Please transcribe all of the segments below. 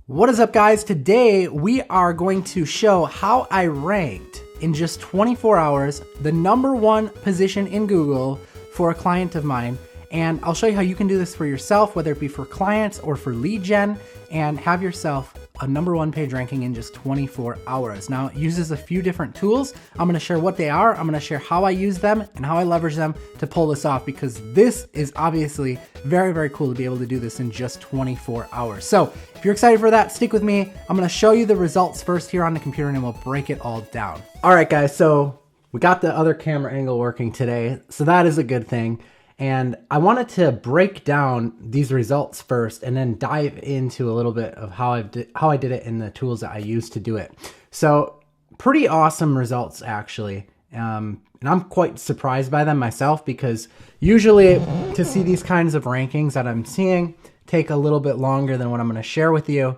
What is up, guys? Today we are going to show how I ranked in just 24 hours the #1 position in Google for a client of mine. And I'll show you how you can do this for yourself, whether it be for clients or for lead gen, and have yourself a #1 page ranking in just 24 hours. Now, it uses a few different tools. I'm gonna share what they are. I'm gonna share how I use them and how I leverage them to pull this off, because this is obviously very, very cool to be able to do this in just 24 hours. So if you're excited for that, stick with me. I'm gonna show you the results first here on the computer and we'll break it all down. All right, guys, so we got the other camera angle working today, so that is a good thing. And I wanted to break down these results first and then dive into a little bit of how I did it in the tools that I use to do it. So pretty awesome results, actually. And I'm quite surprised by them myself, because usually to see these kinds of rankings that I'm seeing take a little bit longer than what I'm going to share with you.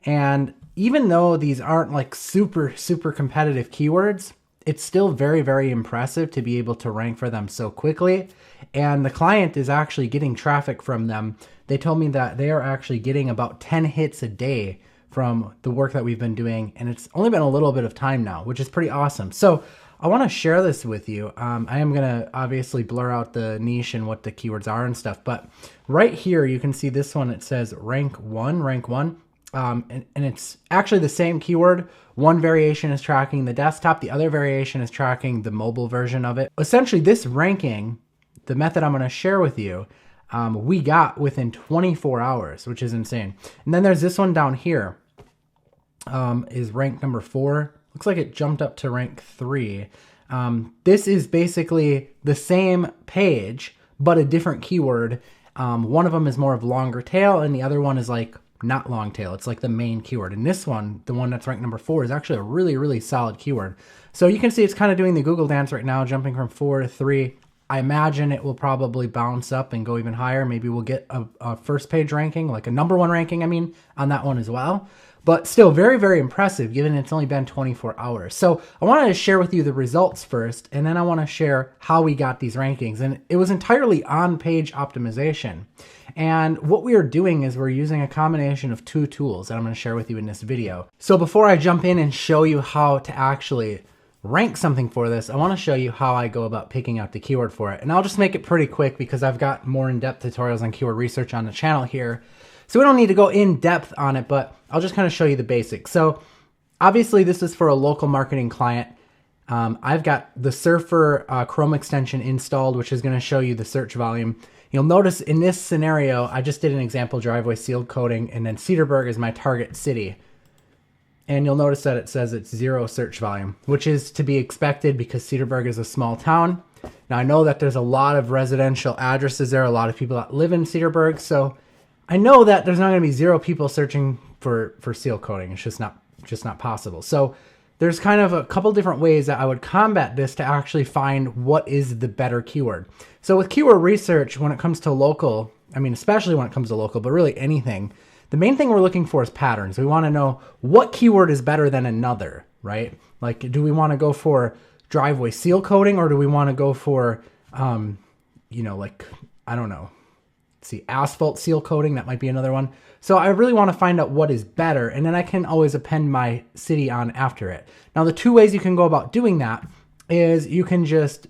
And even though these aren't like super competitive keywords, it's still very, very impressive to be able to rank for them so quickly. And the client is actually getting traffic from them. They told me that they are actually getting about 10 hits a day from the work that we've been doing. And it's only been a little bit of time now, which is pretty awesome. So I want to share this with you. I am going to obviously blur out the niche and what the keywords are and stuff. But right here, you can see this one. It says rank one. And it's actually the same keyword. One variation is tracking the desktop. The other variation is tracking the mobile version of it. Essentially, this ranking, the method I'm going to share with you, we got within 24 hours, which is insane. And then there's this one down here, is rank #4. Looks like it jumped up to rank 3. This is basically the same page, but a different keyword. One of them is more of longer tail, and the other one is like not long tail. It's like the main keyword. And this one, the one that's ranked #4, is actually a really, really solid keyword. So you can see it's kind of doing the Google dance right now, jumping from 4 to 3. I imagine it will probably bounce up and go even higher. Maybe we'll get a first page ranking, like a #1 ranking, on that one as well. But still very, very impressive, given it's only been 24 hours. So I wanted to share with you the results first, and then I want to share how we got these rankings. And it was entirely on-page optimization. And what we are doing is we're using a combination of two tools that I'm going to share with you in this video. So before I jump in and show you how to actually rank something for this, I want to show you how I go about picking out the keyword for it. And I'll just make it pretty quick, because I've got more in-depth tutorials on keyword research on the channel here. So we don't need to go in depth on it, but I'll just kind of show you the basics. So obviously this is for a local marketing client. I've got the Surfer Chrome extension installed, which is going to show you the search volume. You'll notice in this scenario, I just did an example driveway seal coating, and then Cedarburg is my target city. And you'll notice that it says it's 0 search volume, which is to be expected because Cedarburg is a small town. Now I know that there's a lot of residential addresses there, a lot of people that live in Cedarburg. So I know that there's not going to be 0 people searching for seal coating. It's just not possible. So there's kind of a couple different ways that I would combat this to actually find what is the better keyword. So with keyword research, when it comes to local, especially when it comes to local, but really anything, the main thing we're looking for is patterns. We want to know what keyword is better than another, right? Like, do we want to go for driveway seal coating, or do we want to go for, asphalt seal coating? That might be another one. So I really want to find out what is better, and then I can always append my city on after it. Now, the two ways you can go about doing that is you can just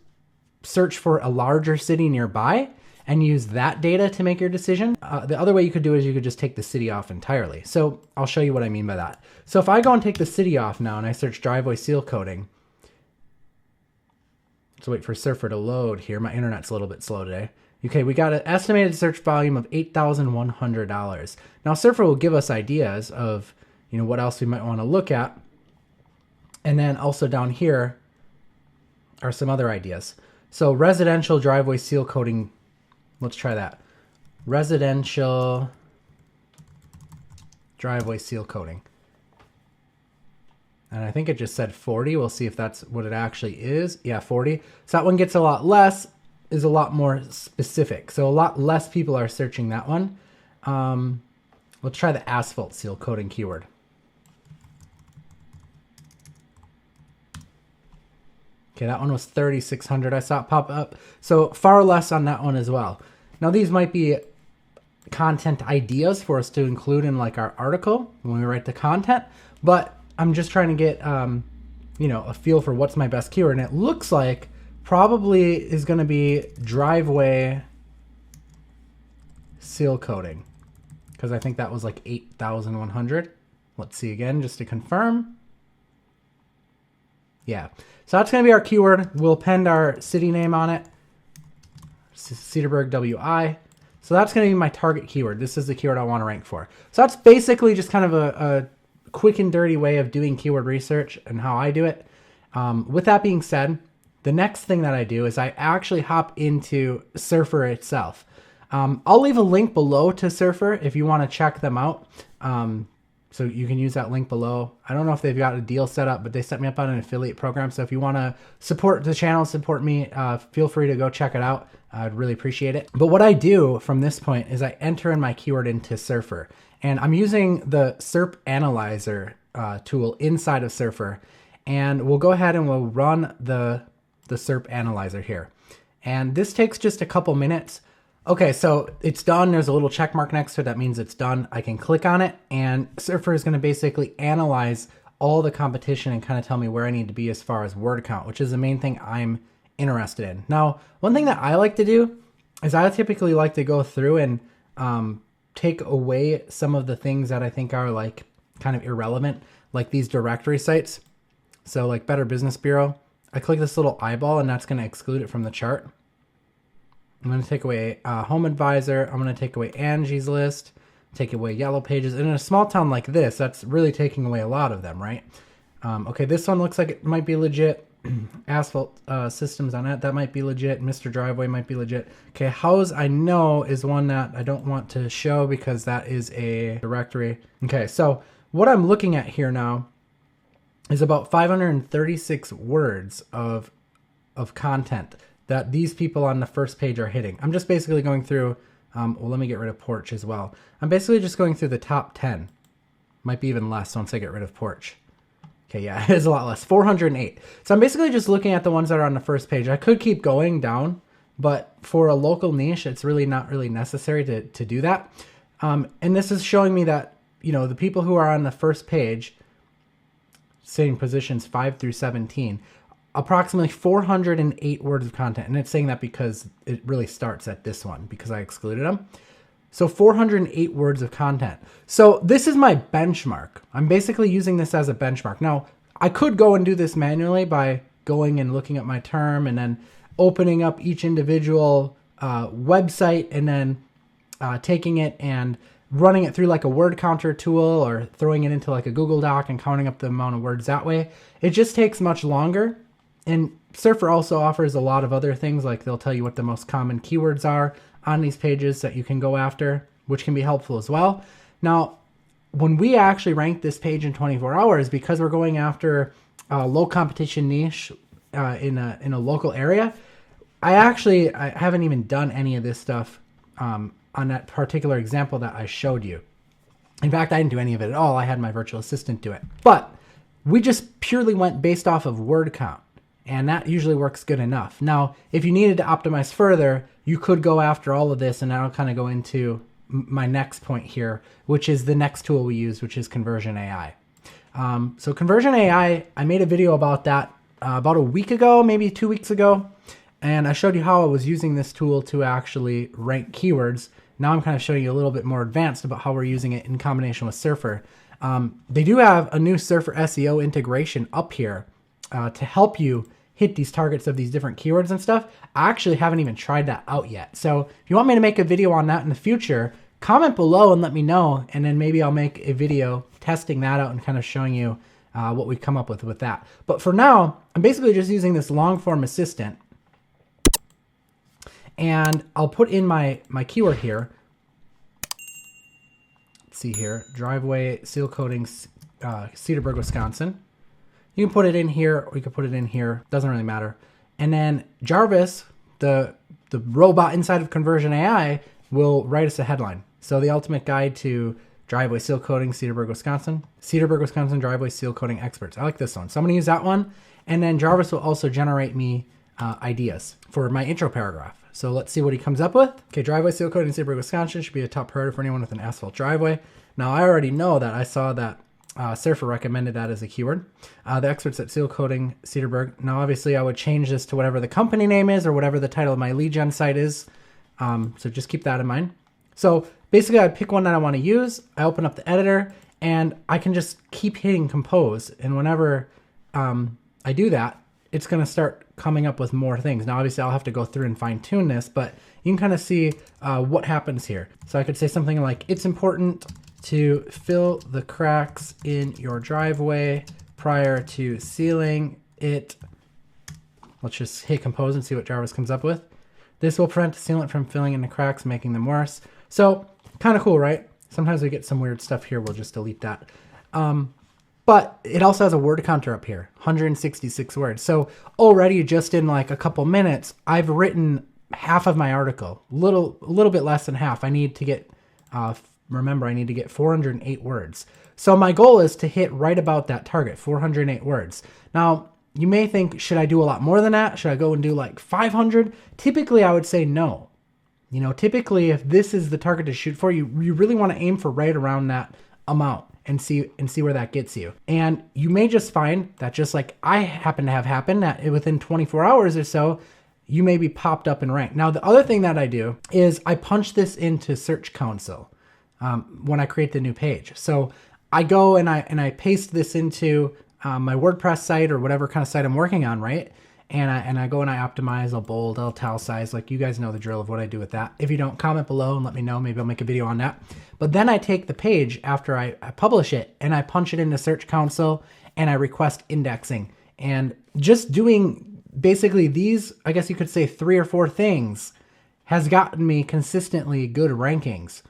search for a larger city nearby and use that data to make your decision. The other way you could do it is you could just take the city off entirely. So I'll show you what I mean by that. So if I go and take the city off now and I search driveway seal coating, let's wait for Surfer to load here. My internet's a little bit slow today. Okay, we got an estimated search volume of $8,100. Now Surfer will give us ideas of, what else we might want to look at. And then also down here are some other ideas. So residential driveway seal coating, let's try that. Residential driveway seal coating. And I think it just said 40. We'll see if that's what it actually is. Yeah, 40. So that one gets a lot less, is a lot more specific. So a lot less people are searching that one. Let's try the asphalt seal coating keyword. Okay, that one was 3,600. I saw it pop up. So far less on that one as well. Now these might be content ideas for us to include in like our article when we write the content, but I'm just trying to get, a feel for what's my best keyword. And it looks like probably is going to be driveway seal coating, because I think that was like 8,100. Let's see again, just to confirm. Yeah. So that's going to be our keyword. We'll append our city name on it. Cedarburg, WI. So that's going to be my target keyword. This is the keyword I want to rank for. So that's basically just kind of a quick and dirty way of doing keyword research and how I do it. With that being said, the next thing that I do is I actually hop into Surfer itself. I'll leave a link below to Surfer if you want to check them out. So you can use that link below. I don't know if they've got a deal set up, but they set me up on an affiliate program. So if you want to support the channel, support me, feel free to go check it out. I'd really appreciate it. But what I do from this point is I enter in my keyword into Surfer. And I'm using the SERP Analyzer tool inside of Surfer. And we'll go ahead and we'll run the SERP Analyzer here. And this takes just a couple minutes. Okay, so it's done. There's a little check mark next to it. That means it's done. I can click on it, and Surfer is going to basically analyze all the competition and kind of tell me where I need to be as far as word count, which is the main thing I'm interested in. Now, one thing that I like to do is I typically like to go through and take away some of the things that I think are like kind of irrelevant, like these directory sites. So like Better Business Bureau, I click this little eyeball, and that's going to exclude it from the chart. I'm going to take away Home Advisor. I'm going to take away Angie's List, take away Yellow Pages. And in a small town like this, that's really taking away a lot of them, right? Okay, this one looks like it might be legit. Asphalt Systems on it, that might be legit. Mr. Driveway might be legit. Okay, House I know is one that I don't want to show because that is a directory. Okay, so what I'm looking at here now is about 536 words of content that these people on the first page are hitting. I'm just basically going through, well, let me get rid of Porch as well. I'm basically just going through the top 10. Might be even less once I get rid of Porch. Okay, yeah, it is a lot less, 408. So I'm basically just looking at the ones that are on the first page. I could keep going down, but for a local niche, it's really not really necessary to do that. And this is showing me that, the people who are on the first page, sitting positions 5 through 17, approximately 408 words of content. And it's saying that because it really starts at this one because I excluded them. So 408 words of content. So this is my benchmark. I'm basically using this as a benchmark. Now, I could go and do this manually by going and looking at my term and then opening up each individual website and then taking it and running it through like a word counter tool or throwing it into like a Google Doc and counting up the amount of words that way. It just takes much longer. And Surfer also offers a lot of other things, like they'll tell you what the most common keywords are on these pages that you can go after, which can be helpful as well. Now, when we actually rank this page in 24 hours, because we're going after a low competition niche in a local area, I haven't even done any of this stuff on that particular example that I showed you. In fact, I didn't do any of it at all. I had my virtual assistant do it. But we just purely went based off of word count. And that usually works good enough. Now, if you needed to optimize further, you could go after all of this, and that'll kind of go into my next point here, which is the next tool we use, which is Conversion AI. So Conversion AI, I made a video about that about a week ago, maybe 2 weeks ago, and I showed you how I was using this tool to actually rank keywords. Now I'm kind of showing you a little bit more advanced about how we're using it in combination with Surfer. They do have a new Surfer SEO integration up here to help you hit these targets of these different keywords and stuff. I actually haven't even tried that out yet. So if you want me to make a video on that in the future, comment below and let me know. And then maybe I'll make a video testing that out and kind of showing you what we've come up with that. But for now, I'm basically just using this long form assistant. And I'll put in my keyword here. Let's see here, driveway seal coating, Cedarburg, Wisconsin. You can put it in here, or you can put it in here. Doesn't really matter. And then Jarvis, the robot inside of Conversion AI, will write us a headline. So the ultimate guide to driveway seal coating, Cedarburg, Wisconsin. Cedarburg, Wisconsin driveway seal coating experts. I like this one. So I'm going to use that one. And then Jarvis will also generate me ideas for my intro paragraph. So let's see what he comes up with. Okay, driveway seal coating in Cedarburg, Wisconsin should be a top priority for anyone with an asphalt driveway. Now I already know that. I saw that Surfer recommended that as a keyword. The experts at Seal Coating Cedarburg. Now obviously I would change this to whatever the company name is or whatever the title of my lead gen site is. So just keep that in mind. So basically I pick one that I want to use. I open up the editor and I can just keep hitting compose. And whenever I do that, it's going to start coming up with more things. Now, obviously I'll have to go through and fine tune this, but you can kind of see what happens here. So I could say something like, it's important to fill the cracks in your driveway prior to sealing it. Let's just hit compose and see what Jarvis comes up with. This will prevent the sealant from filling in the cracks, making them worse. So kind of cool, right? Sometimes we get some weird stuff here. We'll just delete that. But it also has a word counter up here, 166 words. So already just in like a couple minutes, I've written half of my article, a little bit less than half. I need to get, remember, I need to get 408 words. So my goal is to hit right about that target, 408 words. Now, you may think, should I do a lot more than that? Should I go and do like 500? Typically, I would say no. You know, typically, if this is the target to shoot for, you really want to aim for right around that amount and see where that gets you. And you may just find that, just like I happen to have happened, that within 24 hours or so, you may be popped up and ranked. Now, the other thing that I do is I punch this into Search Console when I create the new page. So I go and I paste this into my WordPress site or whatever kind of site I'm working on, right? And I go and I optimize, I'll bold, I'll italicize, like you guys know the drill of what I do with that. If you don't, comment below and let me know. Maybe I'll make a video on that. But then I take the page after I publish it and I punch it into Search Console and I request indexing. And just doing basically these, I guess you could say 3 or 4 things, has gotten me consistently good rankings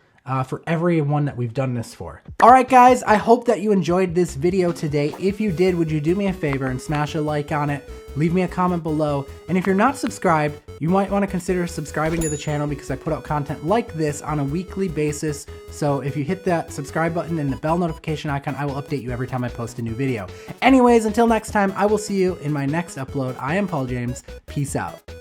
for every one that we've done this for. All right, guys, I hope that you enjoyed this video today. If you did, would you do me a favor and smash a like on it? Leave me a comment below. And if you're not subscribed, you might want to consider subscribing to the channel because I put out content like this on a weekly basis. So if you hit that subscribe button and the bell notification icon, I will update you every time I post a new video. Anyways, until next time, I will see you in my next upload. I am Paul James. Peace out.